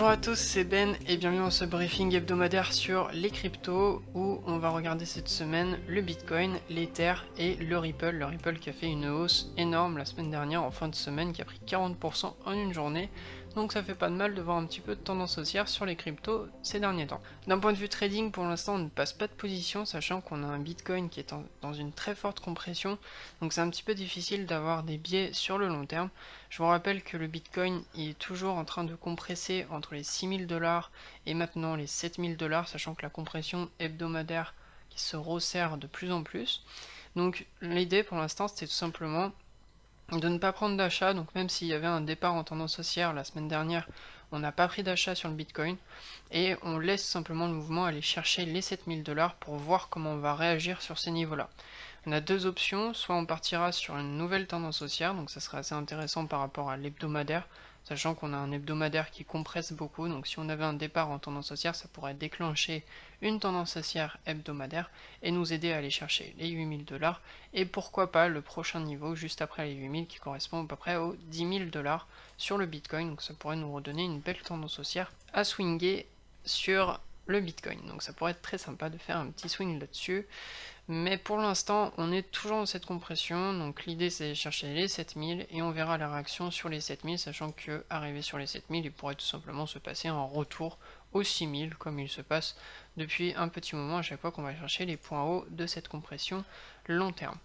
Bonjour à tous, c'est Ben et bienvenue dans ce briefing hebdomadaire sur les cryptos où on va regarder cette semaine le Bitcoin, l'Ether et le Ripple. Le Ripple qui a fait une hausse énorme la semaine dernière en fin de semaine, qui a pris 40% en une journée. Donc ça fait pas de mal de voir un petit peu de tendance haussière sur les cryptos ces derniers temps. D'un point de vue trading, pour l'instant on ne passe pas de position, sachant qu'on a un Bitcoin qui est dans une très forte compression. Donc c'est un petit peu difficile d'avoir des biais sur le long terme. Je vous rappelle que le Bitcoin est toujours en train de compresser entre les 6000 $ et maintenant les 7000 $, sachant que la compression hebdomadaire qui se resserre de plus en plus. Donc l'idée pour l'instant c'était tout simplement de ne pas prendre d'achat. Donc même s'il y avait un départ en tendance haussière la semaine dernière, on n'a pas pris d'achat sur le Bitcoin et on laisse simplement le mouvement aller chercher les 7000 $ pour voir comment on va réagir sur ces niveaux-là. On a deux options, soit on partira sur une nouvelle tendance haussière, donc ça serait assez intéressant par rapport à l'hebdomadaire, sachant qu'on a un hebdomadaire qui compresse beaucoup, donc si on avait un départ en tendance haussière, ça pourrait déclencher une tendance haussière hebdomadaire et nous aider à aller chercher les 8000 $, et pourquoi pas le prochain niveau juste après les 8000 qui correspond à peu près aux 10 000 $ sur le Bitcoin, donc ça pourrait nous redonner une belle tendance haussière à swinger sur le Bitcoin. Donc ça pourrait être très sympa de faire un petit swing là-dessus. Mais pour l'instant, on est toujours dans cette compression, donc l'idée c'est de chercher les 7000 et on verra la réaction sur les 7000, sachant que arrivé sur les 7000, il pourrait tout simplement se passer un retour aux 6000, comme il se passe depuis un petit moment à chaque fois qu'on va chercher les points hauts de cette compression long terme.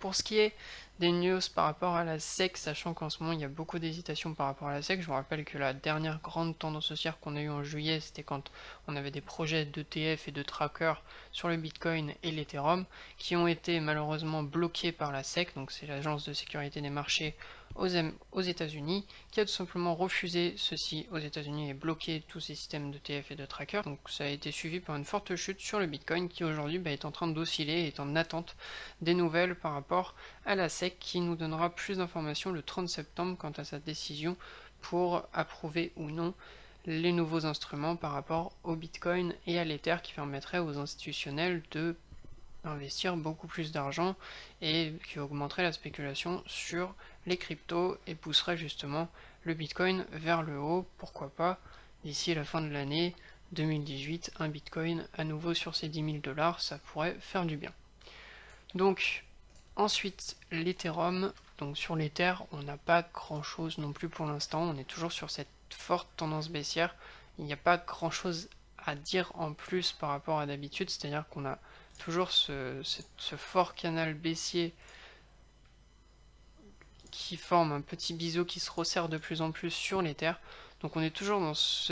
Pour ce qui est des news par rapport à la SEC, sachant qu'en ce moment il y a beaucoup d'hésitations par rapport à la SEC, je vous rappelle que la dernière grande tendance haussière qu'on a eue en juillet, c'était quand on avait des projets d'ETF et de trackers sur le Bitcoin et l'Ethereum, qui ont été malheureusement bloqués par la SEC, donc c'est l'agence de sécurité des marchés aux États-Unis, qui a tout simplement refusé ceci aux États-Unis et bloqué tous ces systèmes d'ETF et de trackers. Donc ça a été suivi par une forte chute sur le Bitcoin qui aujourd'hui est en train d'osciller et est en attente des nouvelles par rapport à la SEC qui nous donnera plus d'informations le 30 septembre quant à sa décision pour approuver ou non les nouveaux instruments par rapport au Bitcoin et à l'Ether qui permettraient aux institutionnels de investir beaucoup plus d'argent et qui augmenterait la spéculation sur les cryptos et pousserait justement le Bitcoin vers le haut, pourquoi pas d'ici la fin de l'année 2018, un Bitcoin à nouveau sur ces 10 000 $, ça pourrait faire du bien. Donc ensuite l'Ethereum, donc sur l'Ether on n'a pas grand chose non plus pour l'instant, on est toujours sur cette forte tendance baissière, il n'y a pas grand chose à dire en plus par rapport à d'habitude, c'est-à-dire qu'on a toujours ce fort canal baissier qui forme un petit biseau qui se resserre de plus en plus sur l'Ether. Donc on est toujours dans ce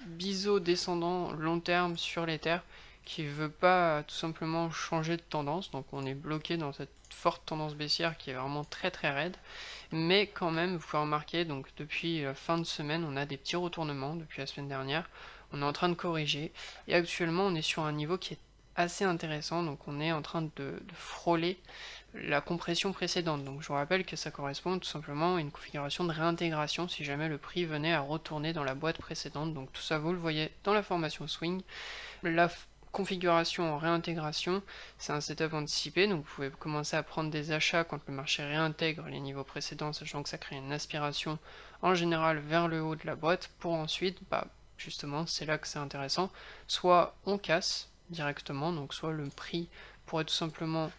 biseau descendant long terme sur l'Ether qui ne veut pas tout simplement changer de tendance. Donc on est bloqué dans cette forte tendance baissière qui est vraiment très très raide. Mais quand même, vous pouvez remarquer, donc depuis la fin de semaine, on a des petits retournements depuis la semaine dernière. On est en train de corriger. Et actuellement, on est sur un niveau qui est assez intéressant, donc on est en train de frôler la compression précédente. Donc je vous rappelle que ça correspond tout simplement à une configuration de réintégration si jamais le prix venait à retourner dans la boîte précédente. Donc tout ça vous le voyez dans la formation swing. La configuration en réintégration, c'est un setup anticipé, donc vous pouvez commencer à prendre des achats quand le marché réintègre les niveaux précédents, sachant que ça crée une aspiration en général vers le haut de la boîte, pour ensuite, justement, c'est là que c'est intéressant, soit on casse directement, donc soit le prix pourrait tout simplement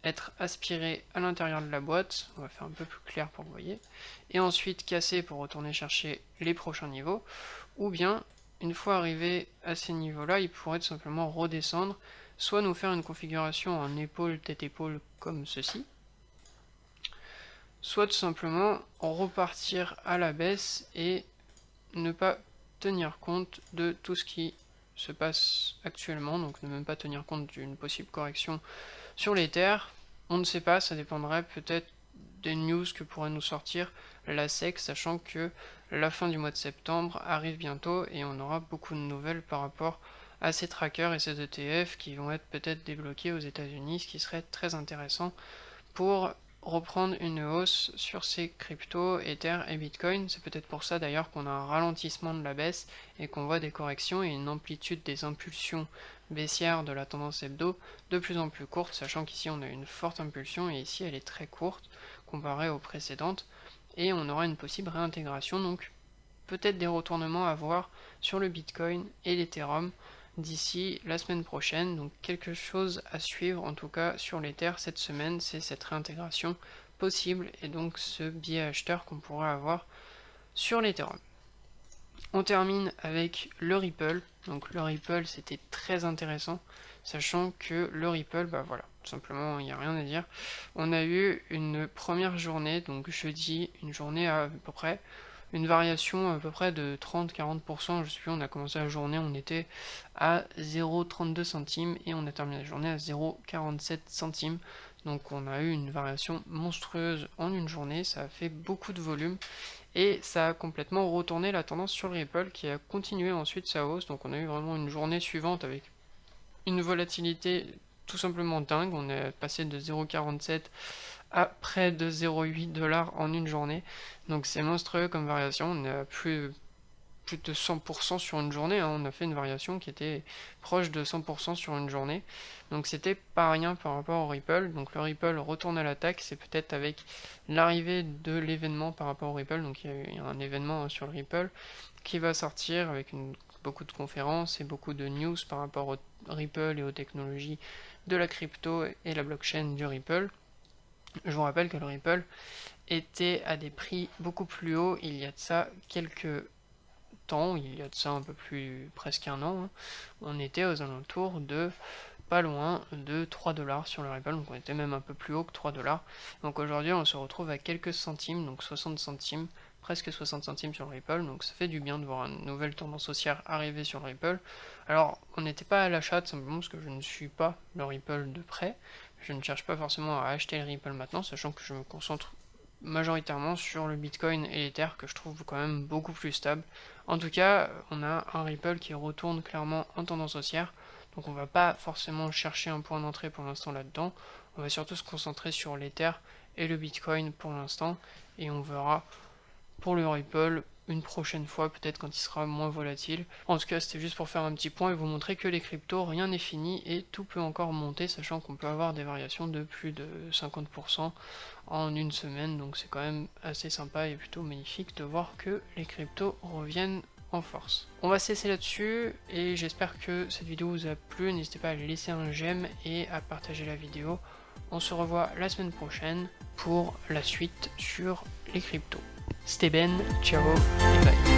être aspiré à l'intérieur de la boîte, on va faire un peu plus clair pour que vous voyez, et ensuite casser pour retourner chercher les prochains niveaux, ou bien, une fois arrivé à ces niveaux-là, il pourrait tout simplement redescendre, soit nous faire une configuration en épaule, tête-épaule comme ceci, soit tout simplement repartir à la baisse et ne pas tenir compte de tout ce qui se passe actuellement, donc ne même pas tenir compte d'une possible correction sur l'Ether. On ne sait pas, ça dépendrait peut-être des news que pourrait nous sortir la SEC, sachant que la fin du mois de septembre arrive bientôt et on aura beaucoup de nouvelles par rapport à ces trackers et ces ETF qui vont être peut-être débloqués aux États-Unis, ce qui serait très intéressant pour reprendre une hausse sur ces cryptos, Ether et Bitcoin. C'est peut-être pour ça d'ailleurs qu'on a un ralentissement de la baisse et qu'on voit des corrections et une amplitude des impulsions baissières de la tendance hebdo de plus en plus courte, sachant qu'ici on a une forte impulsion et ici elle est très courte comparée aux précédentes, et on aura une possible réintégration donc peut-être des retournements à voir sur le Bitcoin et l'Ethereum d'ici la semaine prochaine. Donc quelque chose à suivre en tout cas sur l'Ether cette semaine, c'est cette réintégration possible et donc ce biais acheteur qu'on pourrait avoir sur l'Ethereum. On termine avec le Ripple. Donc le Ripple, c'était très intéressant, sachant que le Ripple, bah voilà, tout simplement, il n'y a rien à dire. On a eu une première journée, donc jeudi, une journée à peu près, une variation à peu près de 30-40%, je sais plus, on a commencé la journée, on était à 0,32 centimes et on a terminé la journée à 0,47 centimes. Donc on a eu une variation monstrueuse en une journée, ça a fait beaucoup de volume. Et ça a complètement retourné la tendance sur le Ripple qui a continué ensuite sa hausse. Donc on a eu vraiment une journée suivante avec une volatilité tout simplement dingue. On est passé de 0,47 à près de 0,8 $ en une journée. Donc c'est monstrueux comme variation. On est à plus de 100% sur une journée, hein. On a fait une variation qui était proche de 100% sur une journée. Donc c'était pas rien par rapport au Ripple. Donc le Ripple retourne à l'attaque, c'est peut-être avec l'arrivée de l'événement par rapport au Ripple. Donc il y a un événement sur le Ripple qui va sortir avec beaucoup de conférences et beaucoup de news par rapport au Ripple et aux technologies de la crypto et la blockchain du Ripple. Je vous rappelle que le Ripple était à des prix beaucoup plus hauts il y a de ça quelques temps, il y a de ça un peu plus presque un an, hein. On était aux alentours de pas loin de 3 $ sur le Ripple, donc on était même un peu plus haut que 3 $. Donc aujourd'hui on se retrouve à quelques centimes, donc 60 centimes, presque 60 centimes sur le Ripple, donc ça fait du bien de voir une nouvelle tendance haussière arriver sur le Ripple. Alors on n'était pas à l'achat simplement parce que je ne suis pas le Ripple de près, je ne cherche pas forcément à acheter le Ripple maintenant, sachant que je me concentre majoritairement sur le Bitcoin et l'Ether que je trouve quand même beaucoup plus stable. En tout cas, on a un Ripple qui retourne clairement en tendance haussière, donc on va pas forcément chercher un point d'entrée pour l'instant là-dedans, on va surtout se concentrer sur l'Ether et le Bitcoin pour l'instant, et on verra pour le Ripple une prochaine fois, peut-être quand il sera moins volatile. En tout cas, c'était juste pour faire un petit point et vous montrer que les cryptos, rien n'est fini et tout peut encore monter, sachant qu'on peut avoir des variations de plus de 50% en une semaine, donc c'est quand même assez sympa et plutôt magnifique de voir que les cryptos reviennent en force. On va se laisser là-dessus et j'espère que cette vidéo vous a plu. N'hésitez pas à laisser un j'aime et à partager la vidéo. On se revoit la semaine prochaine pour la suite sur les cryptos. C'était Ben, ciao et bye.